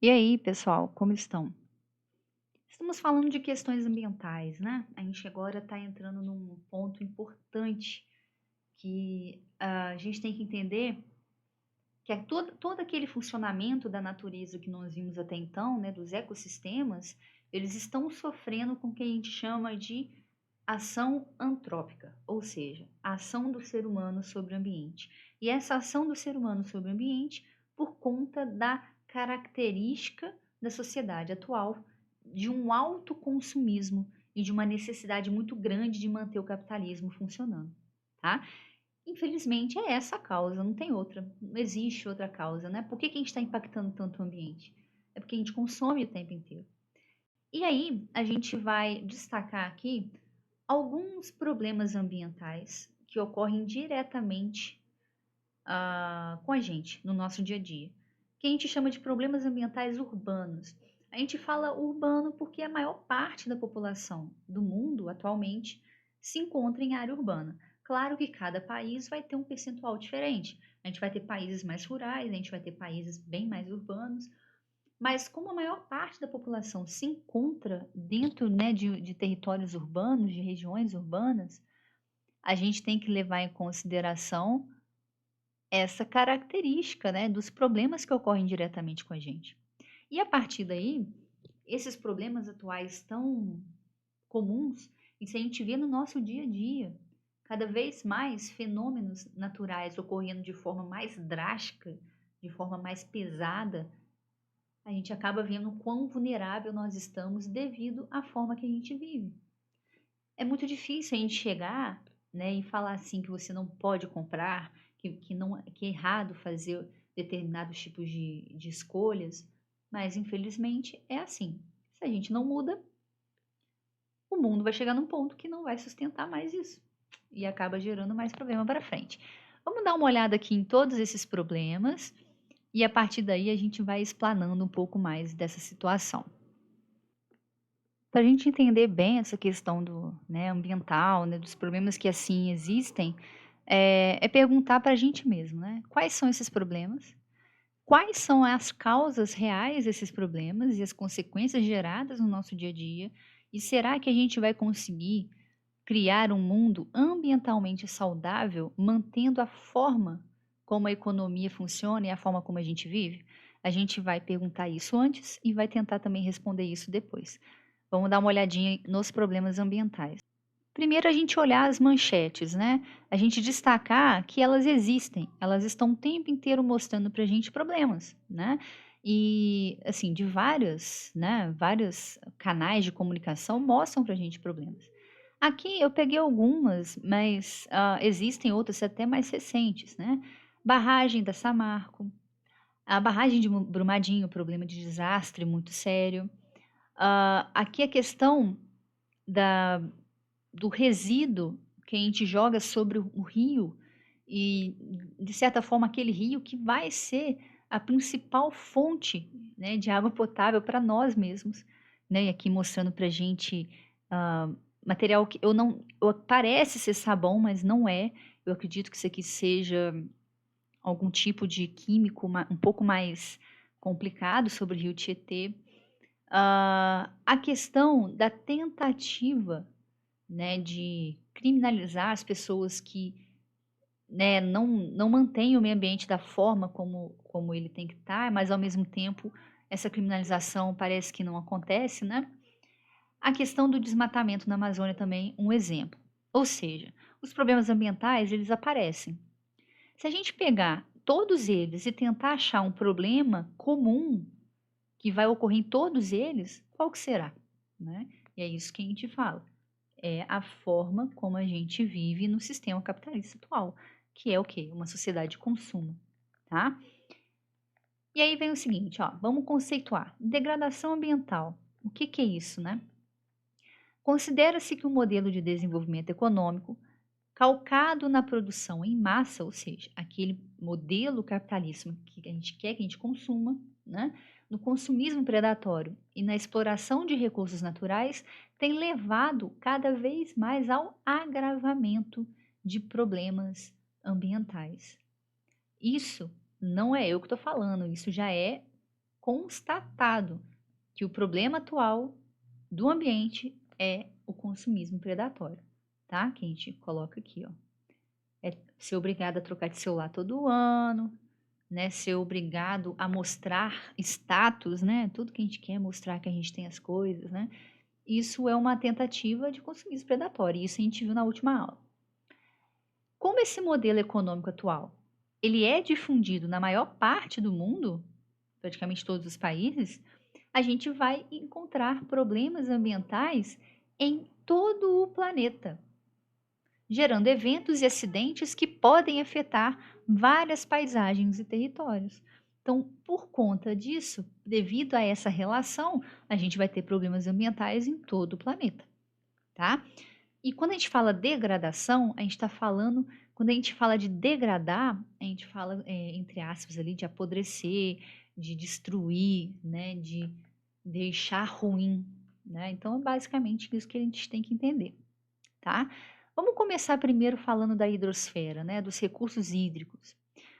E aí, pessoal, como estão? Estamos falando de questões ambientais, né? A gente agora está entrando num ponto importante que a gente tem que entender que é todo aquele funcionamento da natureza que nós vimos até então, né, dos ecossistemas, eles estão sofrendo com o que a gente chama de ação antrópica, ou seja, a ação do ser humano sobre o ambiente. E essa ação do ser humano sobre o ambiente por conta da característica da sociedade atual, de um alto consumismo e de uma necessidade muito grande de manter o capitalismo funcionando, tá? Infelizmente é essa a causa, não tem outra, não existe outra causa, né? Por que que a gente está impactando tanto o ambiente? É porque a gente consome o tempo inteiro. E aí a gente vai destacar aqui alguns problemas ambientais que ocorrem diretamente com a gente no nosso dia a dia, que a gente chama de problemas ambientais urbanos. A gente fala urbano porque a maior parte da população do mundo atualmente se encontra em área urbana. Claro que cada país vai ter um percentual diferente. A gente vai ter países mais rurais, a gente vai ter países bem mais urbanos, mas como a maior parte da população se encontra dentro, né, de territórios urbanos, de regiões urbanas, a gente tem que levar em consideração essa característica, né, dos problemas que ocorrem diretamente com a gente. E a partir daí, esses problemas atuais tão comuns, isso a gente vê no nosso dia a dia, cada vez mais fenômenos naturais ocorrendo de forma mais drástica, de forma mais pesada, a gente acaba vendo o quão vulnerável nós estamos devido à forma que a gente vive. É muito difícil a gente chegar, né, e falar assim que você não pode comprar, que é errado fazer determinados tipos de escolhas, mas infelizmente é assim. Se a gente não muda, o mundo vai chegar num ponto que não vai sustentar mais isso e acaba gerando mais problema para frente. Vamos dar uma olhada aqui em todos esses problemas e a partir daí a gente vai explanando um pouco mais dessa situação. Para a gente entender bem essa questão do, né, ambiental, né, dos problemas que assim existem, é perguntar para a gente mesmo, né? Quais são esses problemas? Quais são as causas reais desses problemas e as consequências geradas no nosso dia a dia? E será que a gente vai conseguir criar um mundo ambientalmente saudável, mantendo a forma como a economia funciona e a forma como a gente vive? A gente vai perguntar isso antes e vai tentar também responder isso depois. Vamos dar uma olhadinha nos problemas ambientais. Primeiro, a gente olhar as manchetes, né? A gente destacar que elas existem, elas estão o tempo inteiro mostrando para a gente problemas, né? E, assim, de vários canais de comunicação mostram para a gente problemas. Aqui eu peguei algumas, mas existem outras até mais recentes, né? Barragem da Samarco, a barragem de Brumadinho, problema de desastre muito sério. Aqui a questão da, do resíduo que a gente joga sobre o rio e, de certa forma, aquele rio que vai ser a principal fonte, né, de água potável para nós mesmos, né? E aqui mostrando para a gente ah, material que eu não, parece ser sabão, mas não é. Eu acredito que isso aqui seja algum tipo de químico um pouco mais complicado sobre o rio Tietê. A questão da tentativa, né, de criminalizar as pessoas que, né, não mantêm o meio ambiente da forma como ele tem que estar, mas ao mesmo tempo essa criminalização parece que não acontece, né? A questão do desmatamento na Amazônia também um exemplo. Ou seja, os problemas ambientais eles aparecem. Se a gente pegar todos eles e tentar achar um problema comum que vai ocorrer em todos eles, qual que será, né? E é isso que a gente fala. É a forma como a gente vive no sistema capitalista atual, que é o quê? Uma sociedade de consumo, tá? E aí vem o seguinte, ó, vamos conceituar. Degradação ambiental. O que que é isso, né? Considera-se que o modelo de desenvolvimento econômico calcado na produção em massa, ou seja, aquele modelo capitalista que a gente quer que a gente consuma, né? No consumismo predatório e na exploração de recursos naturais, tem levado cada vez mais ao agravamento de problemas ambientais. Isso não é eu que estou falando, isso já é constatado que o problema atual do ambiente é o consumismo predatório, tá? Que a gente coloca aqui, ó. É ser obrigado a trocar de celular todo ano, né? Ser obrigado a mostrar status, né? Tudo que a gente quer mostrar que a gente tem as coisas, né? Isso é uma tentativa de consumismo predatório, e isso a gente viu na última aula. Como esse modelo econômico atual, ele é difundido na maior parte do mundo, praticamente todos os países, a gente vai encontrar problemas ambientais em todo o planeta, gerando eventos e acidentes que podem afetar várias paisagens e territórios. Então, por conta disso, devido a essa relação, a gente vai ter problemas ambientais em todo o planeta, tá? E quando a gente fala degradação, a gente está falando, quando a gente fala de degradar, a gente fala, entre aspas, ali, de apodrecer, de destruir, né, de deixar ruim, né? Então, é basicamente isso que a gente tem que entender, tá? Vamos começar primeiro falando da hidrosfera, né, dos recursos hídricos.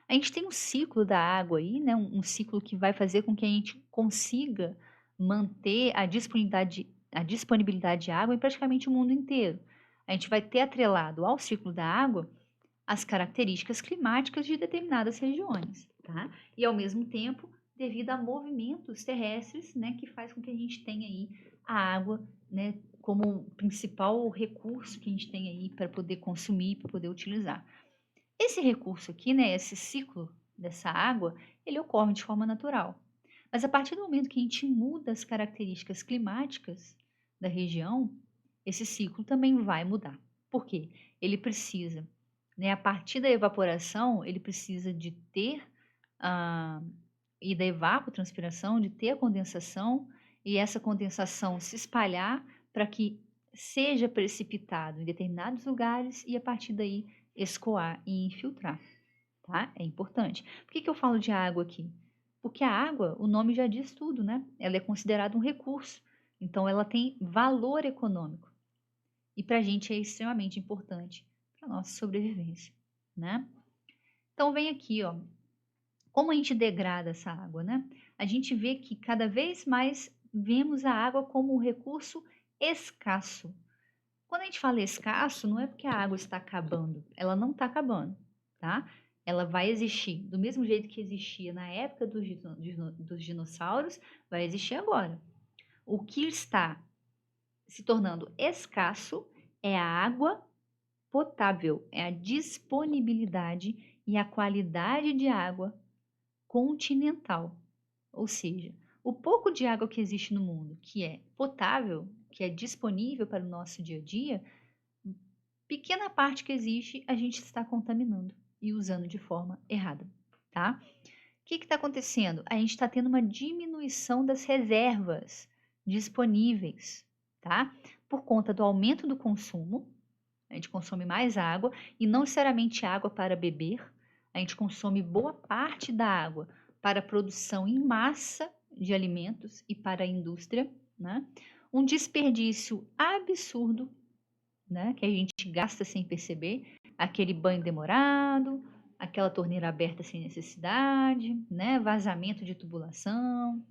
A gente tem um ciclo da água aí, né, um ciclo que vai fazer com que a gente consiga manter a disponibilidade de água em praticamente o mundo inteiro. A gente vai ter atrelado ao ciclo da água as características climáticas de determinadas regiões, tá? E ao mesmo tempo, devido a movimentos terrestres, né, que faz com que a gente tenha aí a água, né, como principal recurso que a gente tem aí para poder consumir, para poder utilizar. Esse recurso aqui, né, esse ciclo dessa água, ele ocorre de forma natural. Mas a partir do momento que a gente muda as características climáticas da região, esse ciclo também vai mudar. Por quê? Ele precisa, né, a partir da evaporação, ele precisa de ter ah, e da evapotranspiração, de ter a condensação e essa condensação se espalhar para que seja precipitado em determinados lugares e a partir daí escoar e infiltrar, tá? É importante. Por que eu falo de água aqui? Porque a água, o nome já diz tudo, né? Ela é considerada um recurso, então ela tem valor econômico e para a gente é extremamente importante para a nossa sobrevivência, né? Então vem aqui, ó, como a gente degrada essa água, né? A gente vê que cada vez mais vemos a água como um recurso escasso. Quando a gente fala escasso, não é porque a água está acabando, ela não está acabando, tá? Ela vai existir do mesmo jeito que existia na época dos dinossauros, vai existir agora. O que está se tornando escasso é a água potável, é a disponibilidade e a qualidade de água continental. Ou seja, o pouco de água que existe no mundo, que é potável, que é disponível para o nosso dia a dia, pequena parte que existe a gente está contaminando e usando de forma errada, tá? O que está acontecendo? A gente está tendo uma diminuição das reservas disponíveis, tá? Por conta do aumento do consumo, a gente consome mais água e não necessariamente água para beber, a gente consome boa parte da água para a produção em massa de alimentos e para a indústria, né? Um desperdício absurdo, né, que a gente gasta sem perceber, aquele banho demorado, aquela torneira aberta sem necessidade, né, vazamento de tubulação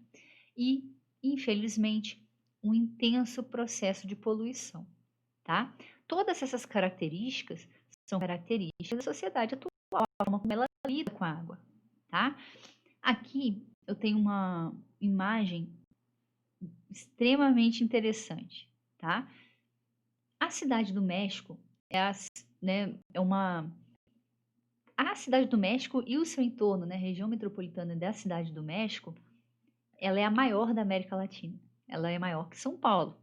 e, infelizmente, um intenso processo de poluição, tá? Todas essas características são características da sociedade atual, a forma como ela lida com a água, tá? Aqui eu tenho uma imagem extremamente interessante, tá? A cidade do México né, é uma. A cidade do México e o seu entorno, né, a região metropolitana da cidade do México, ela é a maior da América Latina. Ela é maior que São Paulo,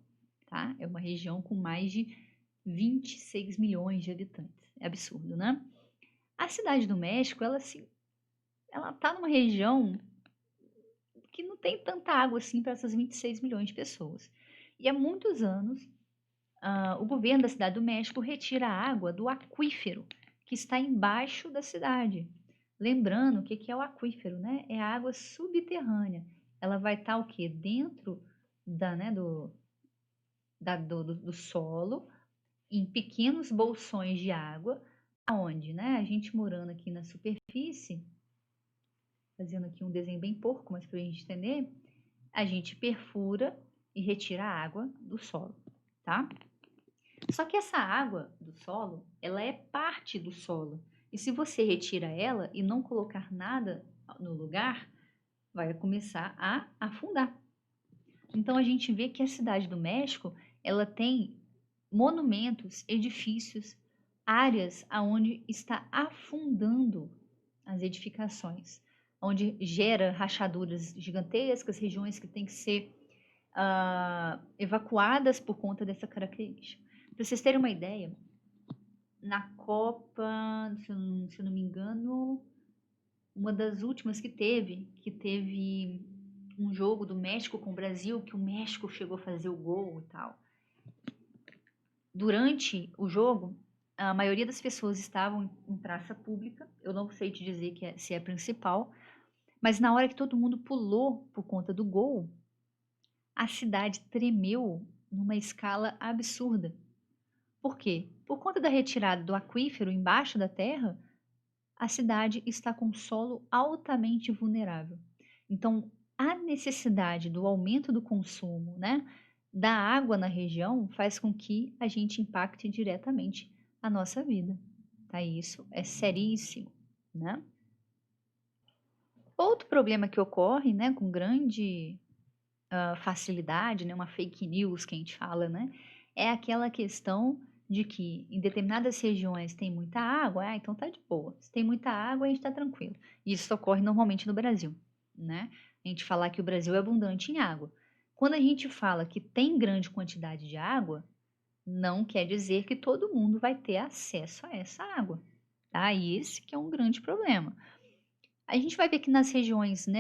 tá? É uma região com mais de 26 milhões de habitantes. É absurdo, né? A cidade do México, ela tá numa região que não tem tanta água assim para essas 26 milhões de pessoas. E há muitos anos o governo da Cidade do México retira a água do aquífero que está embaixo da cidade. Lembrando o que é o aquífero, né? É a água subterrânea. Ela vai estar o quê? Dentro né, do solo, em pequenos bolsões de água, aonde, né? A gente morando aqui na superfície, fazendo aqui um desenho bem porco, mas para a gente entender, a gente perfura e retira a água do solo, tá? Só que essa água do solo, ela é parte do solo. E se você retira ela e não colocar nada no lugar, vai começar a afundar. Então a gente vê que a cidade do México, ela tem monumentos, edifícios, áreas aonde está afundando as edificações, onde gera rachaduras gigantescas, regiões que têm que ser evacuadas por conta dessa característica. Para vocês terem uma ideia, na Copa, se eu não me engano, uma das últimas que teve um jogo do México com o Brasil, que o México chegou a fazer o gol e tal. Durante o jogo, a maioria das pessoas estavam em praça pública, eu não sei te dizer se é a principal, mas na hora que todo mundo pulou por conta do gol, a cidade tremeu numa escala absurda. Por quê? Por conta da retirada do aquífero embaixo da terra, a cidade está com solo altamente vulnerável. Então, a necessidade do aumento do consumo, né, da água na região faz com que a gente impacte diretamente a nossa vida. Tá? Isso é seríssimo, né? Outro problema que ocorre, né, com grande facilidade, né, uma fake news que a gente fala, né, é aquela questão de que em determinadas regiões tem muita água, então tá de boa. Se tem muita água, a gente tá tranquilo. Isso ocorre normalmente no Brasil, né? A gente falar que o Brasil é abundante em água. Quando a gente fala que tem grande quantidade de água, não quer dizer que todo mundo vai ter acesso a essa água, tá? E esse que é um grande problema. A gente vai ver que nas regiões, né,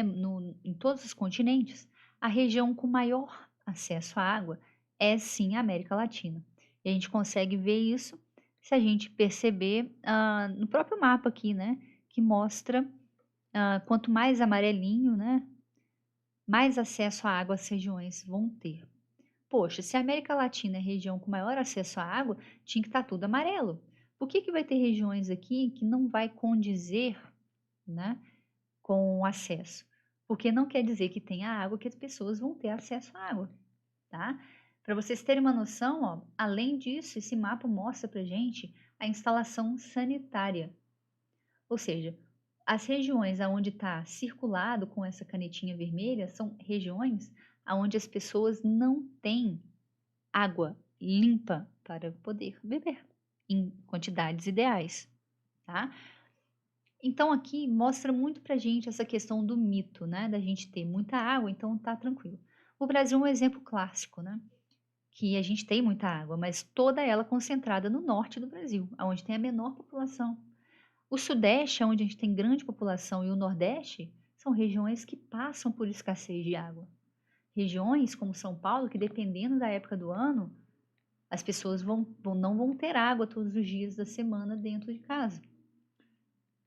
em todos os continentes, a região com maior acesso à água é sim a América Latina. E a gente consegue ver isso se a gente perceber no próprio mapa aqui, né, que mostra quanto mais amarelinho, né, mais acesso à água as regiões vão ter. Poxa, se a América Latina é a região com maior acesso à água, tinha que estar tudo amarelo. Por que vai ter regiões aqui que não vai condizer, né, com o acesso? Porque não quer dizer que tenha água que as pessoas vão ter acesso à água, tá? Para vocês terem uma noção, ó, além disso, esse mapa mostra para gente a instalação sanitária. Ou seja, as regiões aonde está circulado com essa canetinha vermelha são regiões aonde as pessoas não têm água limpa para poder beber em quantidades ideais, tá? Então aqui mostra muito pra gente essa questão do mito, né? Da gente ter muita água, então tá tranquilo. O Brasil é um exemplo clássico, né? Que a gente tem muita água, mas toda ela concentrada no norte do Brasil, onde tem a menor população. O Sudeste, onde a gente tem grande população, e o Nordeste são regiões que passam por escassez de água. Regiões como São Paulo, que dependendo da época do ano, as pessoas não vão ter água todos os dias da semana dentro de casa.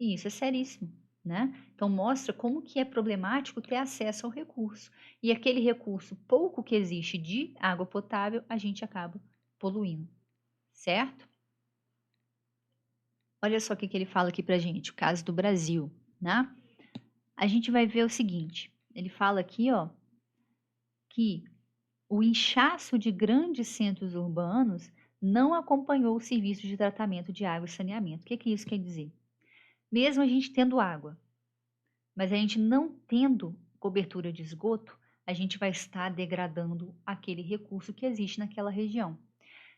E isso é seríssimo, né? Então mostra como que é problemático ter acesso ao recurso. E aquele recurso pouco que existe de água potável, a gente acaba poluindo, certo? Olha só o que ele fala aqui pra gente, o caso do Brasil, né? A gente vai ver o seguinte, ele fala aqui, ó, que o inchaço de grandes centros urbanos não acompanhou o serviço de tratamento de água e saneamento. O que isso quer dizer? Mesmo a gente tendo água, mas a gente não tendo cobertura de esgoto, a gente vai estar degradando aquele recurso que existe naquela região.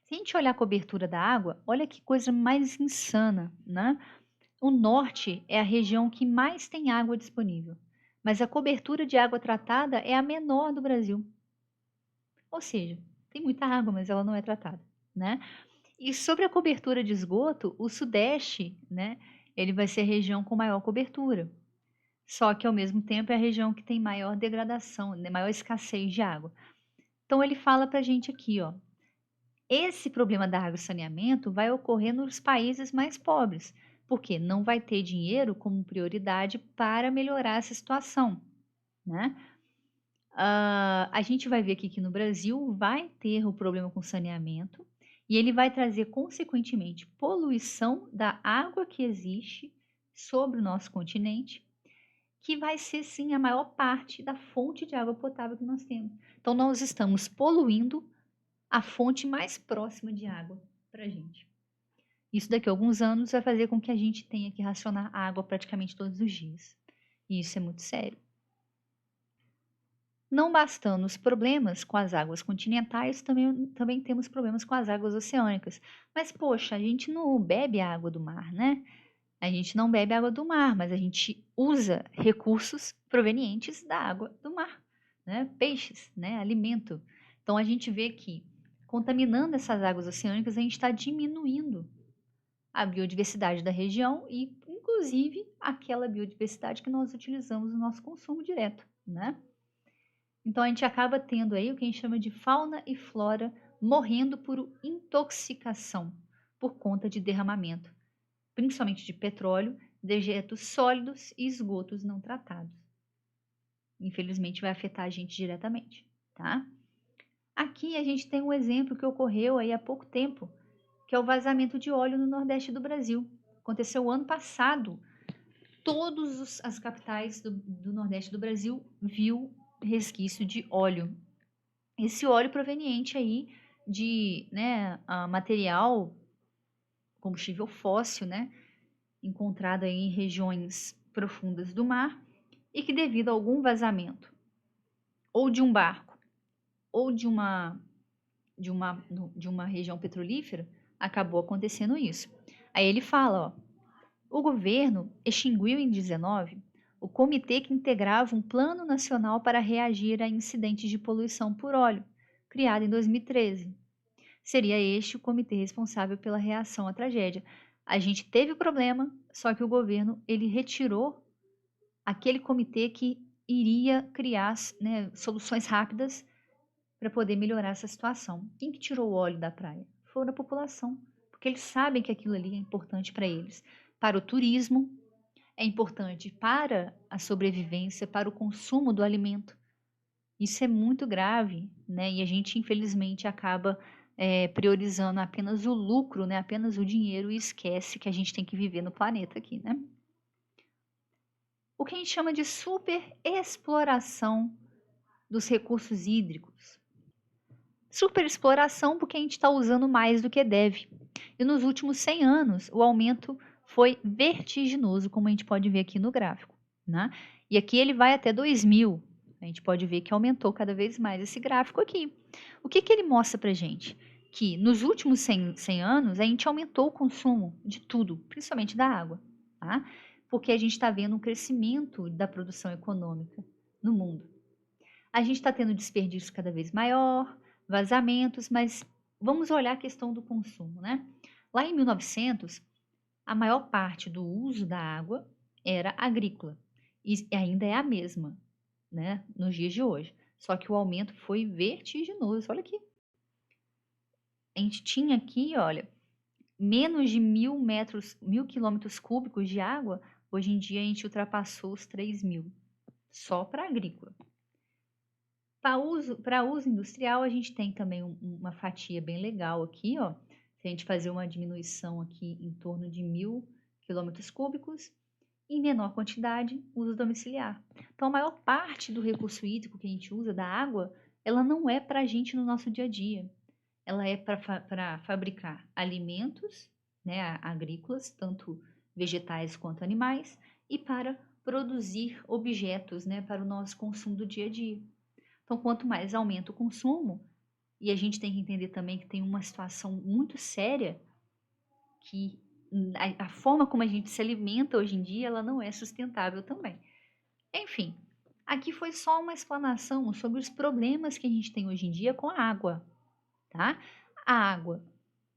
Se a gente olhar a cobertura da água, olha que coisa mais insana, né? O norte é a região que mais tem água disponível, mas a cobertura de água tratada é a menor do Brasil. Ou seja, tem muita água, mas ela não é tratada, né? E sobre a cobertura de esgoto, o sudeste, né, ele vai ser a região com maior cobertura. Só que ao mesmo tempo é a região que tem maior degradação, né, maior escassez de água. Então ele fala para a gente aqui, ó, esse problema da água e saneamento vai ocorrer nos países mais pobres, porque não vai ter dinheiro como prioridade para melhorar essa situação, né? A gente vai ver aqui que no Brasil vai ter o problema com saneamento e ele vai trazer, consequentemente, poluição da água que existe sobre o nosso continente que vai ser sim a maior parte da fonte de água potável que nós temos. Então nós estamos poluindo a fonte mais próxima de água para a gente. Isso daqui a alguns anos vai fazer com que a gente tenha que racionar água praticamente todos os dias. E isso é muito sério. Não bastando os problemas com as águas continentais, também temos problemas com as águas oceânicas. Mas, poxa, a gente não bebe a água do mar, né? A gente não bebe água do mar, mas a gente usa recursos provenientes da água do mar, né? Peixes, né? Alimento. Então, a gente vê que, contaminando essas águas oceânicas, a gente está diminuindo a biodiversidade da região e, inclusive, aquela biodiversidade que nós utilizamos no nosso consumo direto, né? Então, a gente acaba tendo aí o que a gente chama de fauna e flora morrendo por intoxicação, por conta de derramamento, principalmente de petróleo, dejetos sólidos e esgotos não tratados. Infelizmente, vai afetar a gente diretamente, tá? Aqui a gente tem um exemplo que ocorreu aí há pouco tempo, que é o vazamento de óleo no Nordeste do Brasil. Aconteceu ano passado. Todas as capitais do Nordeste do Brasil viu resquício de óleo. Esse óleo proveniente aí de, né, material, combustível fóssil, né, encontrado aí em regiões profundas do mar e que devido a algum vazamento ou de um barco ou de uma região petrolífera, acabou acontecendo isso. Aí ele fala, ó, o governo extinguiu em 19 o comitê que integrava um plano nacional para reagir a incidentes de poluição por óleo, criado em 2013. Seria este o comitê responsável pela reação à tragédia. A gente teve o problema, só que o governo ele retirou aquele comitê que iria criar, né, soluções rápidas para poder melhorar essa situação. Quem que tirou o óleo da praia? Foi a população, porque eles sabem que aquilo ali é importante para eles, para o turismo, é importante para a sobrevivência, para o consumo do alimento. Isso é muito grave, né? E a gente, infelizmente, acaba priorizando apenas o lucro, né? Apenas o dinheiro e esquece que a gente tem que viver no planeta aqui, né? O que a gente chama de superexploração dos recursos hídricos. Superexploração porque a gente está usando mais do que deve. E nos últimos 100 anos, o aumento foi vertiginoso, como a gente pode ver aqui no gráfico, né? E aqui ele vai até 2000. A gente pode ver que aumentou cada vez mais esse gráfico aqui. O que que ele mostra para gente? Que nos últimos 100 anos, a gente aumentou o consumo de tudo, principalmente da água, tá? Porque a gente está vendo um crescimento da produção econômica no mundo. A gente está tendo desperdício cada vez maior, vazamentos, mas vamos olhar a questão do consumo, né? Lá em 1900, a maior parte do uso da água era agrícola e ainda é a mesma, né, nos dias de hoje. Só que o aumento foi vertiginoso. Olha aqui. A gente tinha aqui, olha, menos de 1.000 quilômetros cúbicos de água. Hoje em dia a gente ultrapassou os 3.000, só para agrícola. Para uso industrial, a gente tem também uma fatia bem legal aqui, ó. Se a gente fazer uma diminuição aqui em torno de 1.000 quilômetros cúbicos, em menor quantidade, uso domiciliar. Então, a maior parte do recurso hídrico que a gente usa, da água, ela não é para a gente no nosso dia a dia. Ela é para fabricar alimentos, né, agrícolas, tanto vegetais quanto animais, e para produzir objetos, né, para o nosso consumo do dia a dia. Então, quanto mais aumenta o consumo, e a gente tem que entender também que tem uma situação muito séria, que a forma como a gente se alimenta hoje em dia, ela não é sustentável também. Enfim, aqui foi só uma explanação sobre os problemas que a gente tem hoje em dia com a água, tá? A água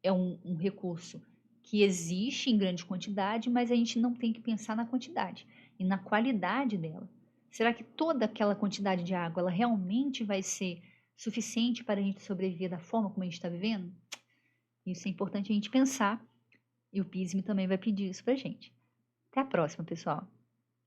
é um recurso que existe em grande quantidade, mas a gente não tem que pensar na quantidade e na qualidade dela. Será que toda aquela quantidade de água ela realmente vai ser suficiente para a gente sobreviver da forma como a gente está vivendo? Isso é importante a gente pensar e o PISM também vai pedir isso para a gente. Até a próxima, pessoal!